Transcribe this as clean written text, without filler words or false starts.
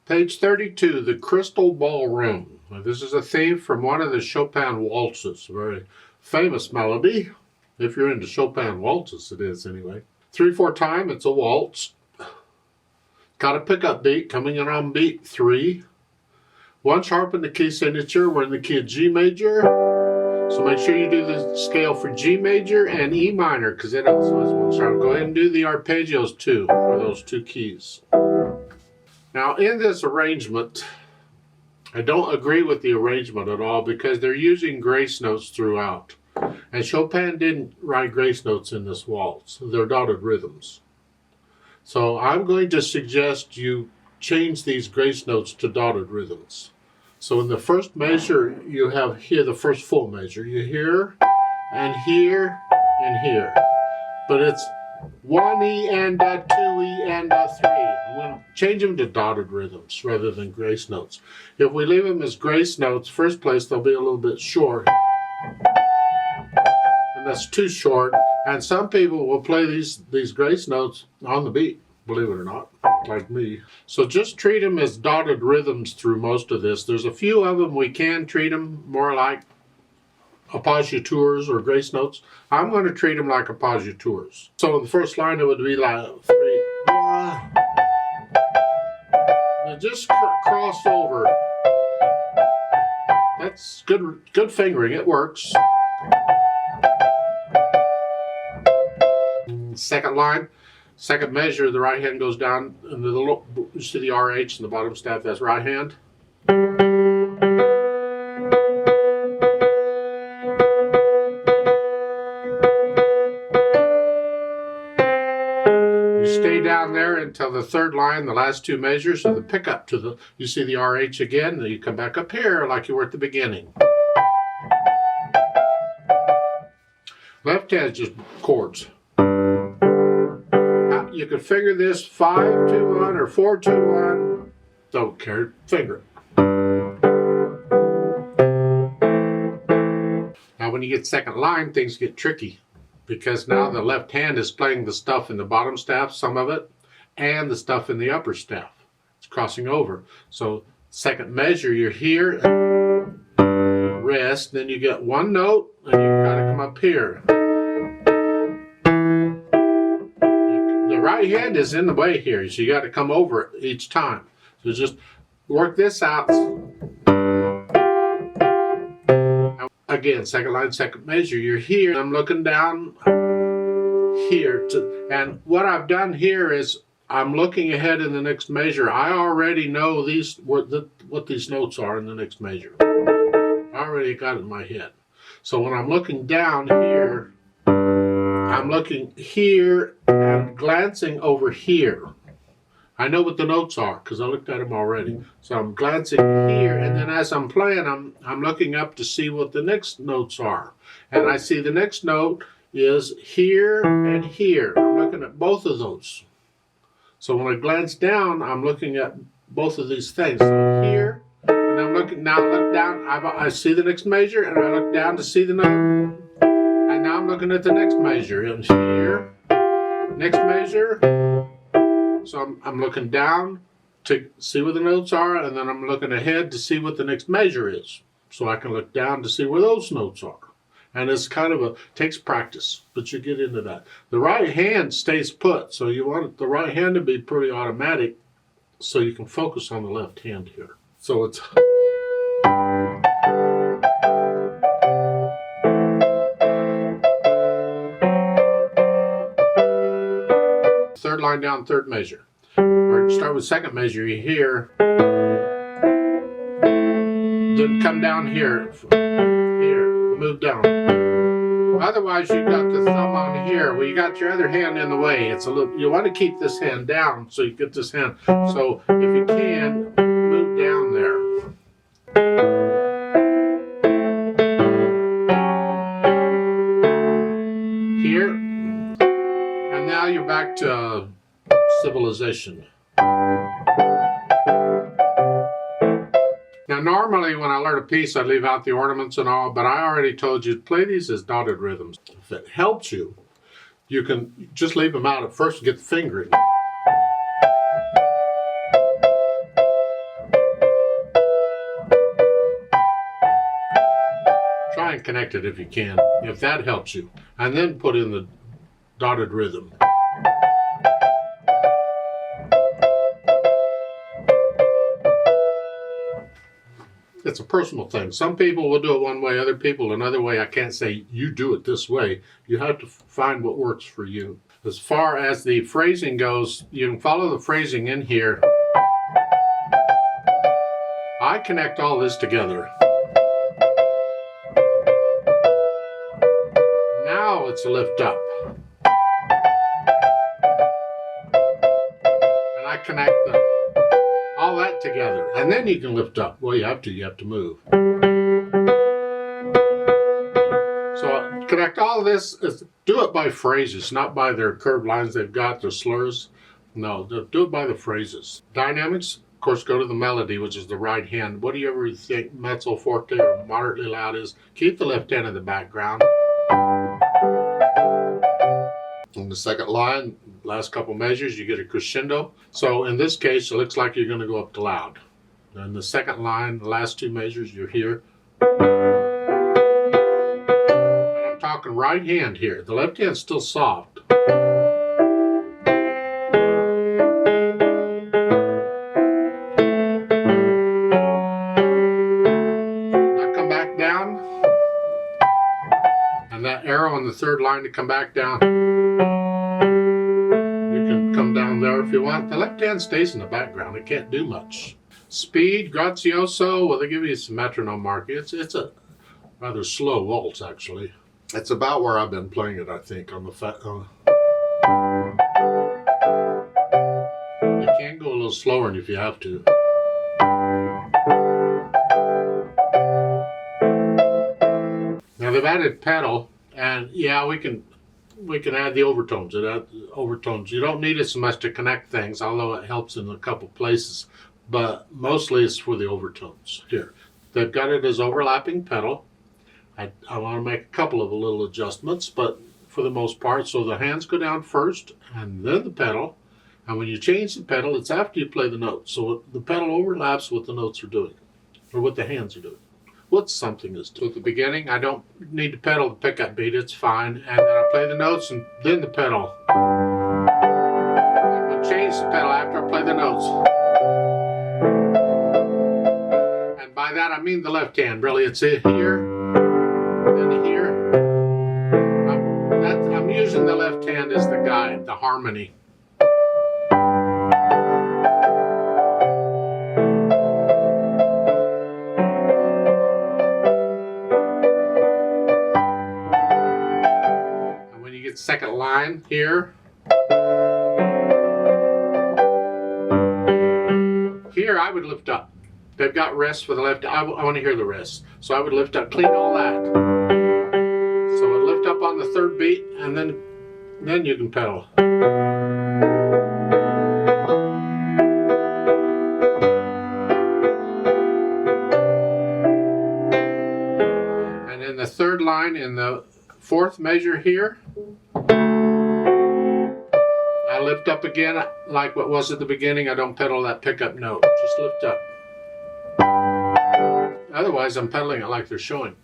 Page 32, the Crystal Ballroom. Now, this is a theme from one of the Chopin waltzes, a very famous melody. If you're into Chopin waltzes, it is anyway. 3/4 time, it's a waltz. Got a pickup beat coming in on beat 3. One sharp in the key signature. We're in the key of G major. So make sure you do the scale for G major and E minor, because it also has one sharp. Go ahead and do the arpeggios too for those two keys. Now in this arrangement, I don't agree with the arrangement at all because they're using grace notes throughout. And Chopin didn't write grace notes in this waltz. They're dotted rhythms. So I'm going to suggest you change these grace notes to dotted rhythms. So in the first measure, you have here the first full measure. You hear, and here, and here. But it's 1 E and a 2 E and a 3. I'm going to change them to dotted rhythms rather than grace notes. If we leave them as grace notes, first place, they'll be a little bit short. And that's too short. And some people will play these grace notes on the beat, believe it or not, like me. So just treat them as dotted rhythms through most of this. There's a few of them we can treat them more like appoggiatures or grace notes. I'm going to treat them like appoggiatures. So in the first line it would be like 3. Now just cross over. That's good fingering. It works. Second line, second measure, the right hand goes down, and you see the RH in the bottom staff, that's right hand. You stay down there until the third line, the last two measures, so the pickup to the, you see the RH again, then you come back up here like you were at the beginning. Left hand is just chords. You can figure this 5-2-1 or 4-2-1. Don't care, finger it. Now when you get second line, things get tricky because now the left hand is playing the stuff in the bottom staff, some of it, and the stuff in the upper staff. It's crossing over. So second measure, you're here, rest, then you get one note, and you've got to come up here. The right hand is in the way here, so you got to come over it each time. So just work this out. Again, second line, second measure. You're here. I'm looking down here. And what I've done here is I'm looking ahead in the next measure. I already know what these notes are in the next measure. I already got it in my head. So when I'm looking down here, I'm looking here and glancing over here. I know what the notes are because I looked at them already. So I'm glancing here, and then as I'm playing, I'm looking up to see what the next notes are. And I see the next note is here and here. I'm looking at both of those. So when I glance down, I'm looking at both of these things. So here, and I'm looking, now I look down, I see the next measure, and I look down to see the note. And now I'm looking at the next measure, and here, next measure. So I'm looking down to see where the notes are, and then I'm looking ahead to see what the next measure is. So I can look down to see where those notes are. And it's kind of takes practice, but you get into that. The right hand stays put, so you want the right hand to be pretty automatic so you can focus on the left hand here. So it's... Third line down, third measure. Or start with second measure, you hear. Then come down here. Here, move down. Otherwise, you've got the thumb on here. Well, you got your other hand in the way. It's a little. You want to keep this hand down so you get this hand. So if you can, move down there. Here. And now you're back to civilization. Now normally when I learn a piece I leave out the ornaments and all, but I already told you to play these as dotted rhythms. If it helps you, you can just leave them out at first and get the fingering. try and connect it if you can, if that helps you. And then put in the dotted rhythm. It's a personal thing. Some people will do it one way, other people another way. I can't say you do it this way. You have to find what works for you. As far as the phrasing goes, you can follow the phrasing in here. I connect all this together. Now it's a lift up. And I connect all that together. And then you can lift up. Well, you have to move. So connect all this, do it by phrases, not by their curved lines they've got, their slurs. No, do it by the phrases. Dynamics, of course, go to the melody, which is the right hand. What do you ever think mezzo forte or moderately loud is? Keep the left hand in the background. In the second line, last couple measures, you get a crescendo. So in this case, it looks like you're going to go up to loud. In the second line, the last two measures, you're here. And I'm talking right hand here. The left hand's still soft. Now come back down. And that arrow on the third line to come back down. Come down there if you want. The left hand stays in the background. It can't do much. Speed, grazioso, well, they give you some metronome mark. It's a rather slow waltz, actually. It's about where I've been playing it, I think, on the You can go a little slower if you have to. Now they've added pedal, and yeah, we can add the overtones. You don't need it so much to connect things, although it helps in a couple places. But mostly it's for the overtones. Here, they've got it as overlapping pedal. I want to make a couple of little adjustments, but for the most part, so the hands go down first, and then the pedal. And when you change the pedal, it's after you play the notes. So the pedal overlaps what the notes are doing, or what the hands are doing. What something is doing. So at the beginning, I don't need to pedal the pickup beat, it's fine. And then I play the notes and then the pedal. And we'll change the pedal after I play the notes. And by that I mean the left hand, really. It's here, then here. I'm using the left hand as the guide, the harmony. Second line here. Here I would lift up. They've got rests for the left. I want to hear the rest. So I would lift up, clean all that. So I lift up on the third beat, and then you can pedal. And then the third line in the fourth measure here, I lift up again like what was at the beginning. I don't pedal that pickup note, just lift up. Otherwise I'm pedaling it like they're showing.